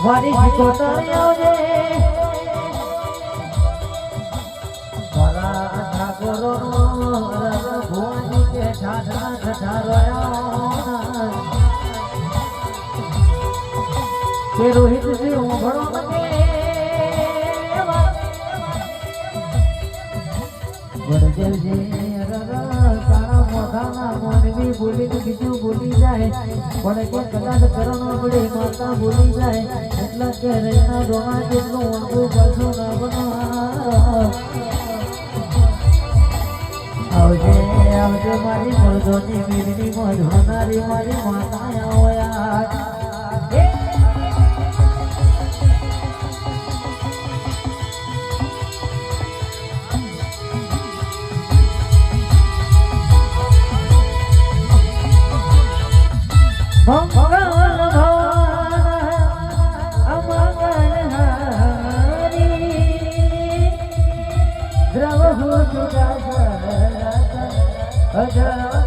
મારી શીખોતરી આવજે મારા ઠાકોરો ભુવાની કે ઠાઠા ઠઠારયા કે રોહિત જી ઉભરો મને વડદેવજી તારા મોઢાના મોનવી બોલીને બીજું બોલી જાય પણ કે કદાચ કરણો પડે માતા બોલી જાય એટલે કે રહીના ડોણા જેટલું ઊંડું પાછું ના બનવા આવજે આવજે મારી મરદોની વીરની મધવાનારી મારી માતા આવ્યા દ્રવ